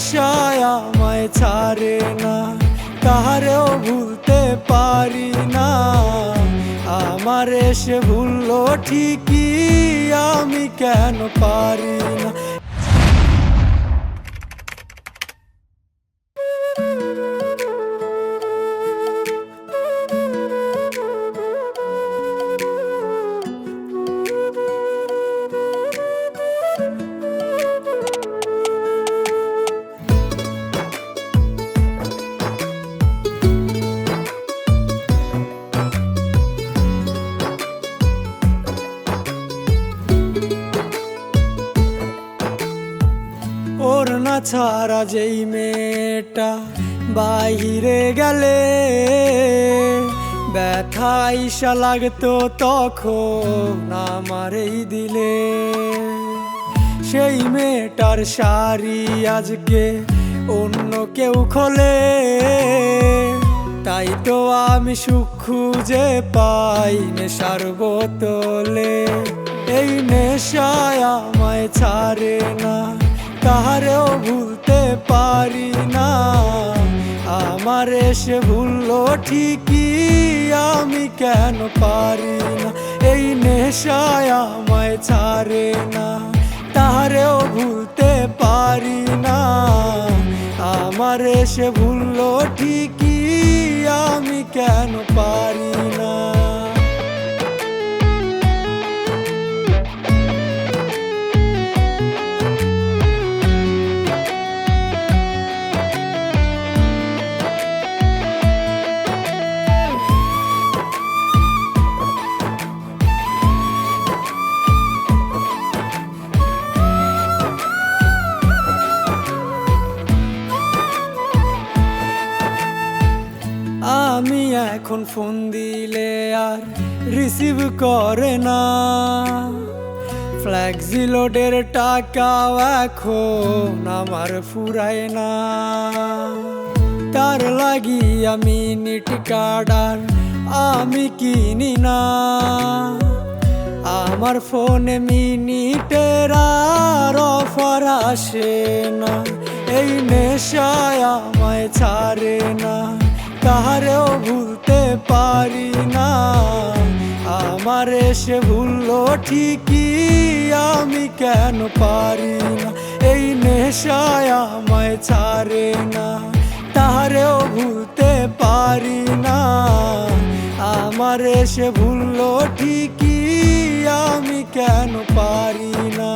নেশায় আমায় ছাড়ে না, কাহারেও ভুলতে পারি না। আমারে সে ভুললো ঠিকই, আমি কেন পারি না। ওর না ছাড়া যেই মেয়েটা বাহিরে গেলে ব্যথা ঈশা লাগতো তখন আমার এই দিলে। সেই মেয়েটার শাড়ি আজকে অন্য কেউ খোলে, তাই তো আমি সুখ খুঁজে পাই নেশার বোতলে। এই নেশায় আমায় ছাড়ে না, কাহারেও ভুলতে পারি না। আমারে সে ভুললো ঠিকই, আমি কেন পারি না। এই নেশায় আমায় ছাড়ে না, তাহারেও ভুলতে পারি না। আমারে সে ভুললো ঠিকই, আমি কেন পারি না। আমি এখন ফোন দিলে আর রিসিভ করে না, ফ্ল্যাক্সি লোডের টাকাও এখন আমার ফুরায় না। তার লাগি আমি মিনিট কার্ডার আমি কিনি না, আমার ফোনে মিনিটের আর অফার আসে না। এই নেশায় আমায় ছাড়ে না, কাহারেও ভুলতে পারি না। আমারে সে ভুললো ঠিকই, আমি কেন পারি না। এই নেশায় আমায় ছাড়ে না, তাহারেও ভুলতে পারি না। আমারে সে ভুললো ঠিকই, আমি কেন পারি না।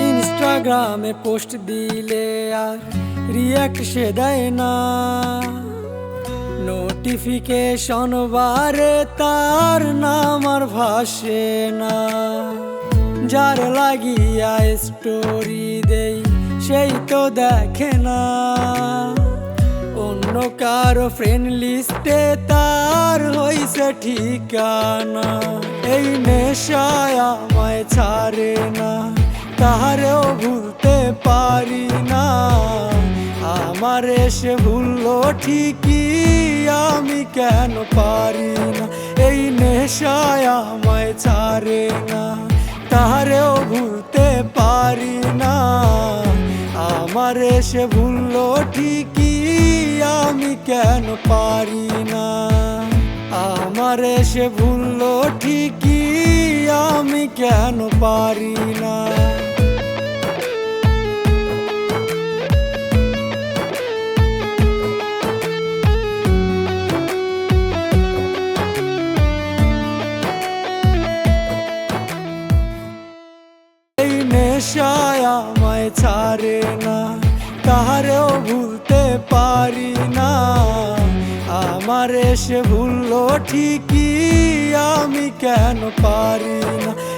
ইনস্টাগ্রামে পোস্ট দিলে আর রিয়াক্ট সে দেয় না, নোটিফিকেশন বারে তার নাম আর ভাসে না। যার লাগিয়া স্টোরি দেই সেই তো দেখে না, অন্য কারো ফ্রেন্ড লিস্টে তার হইছে ঠিকানা। এই নেশায় আমায় ছাড়ে না, কাহারেও ভুলতে পারি না। আমারে সে ভুললো ঠিকই, আমি কেন পারি না। এই নেশায় আমায় ছাড়ে না, তাহারেও ভুলতে পারি না। আমারে সে ভুললো ঠিকই, আমি কেন পারি না। আমারে সে ভুললো ঠিকই, আমি কেন পারি না। নেশায় আমায় ছাড়ে না, কাহারেও ভুলতে পারি না। আমারে সে ভুললো ঠিকই, আমি কেন পারি না।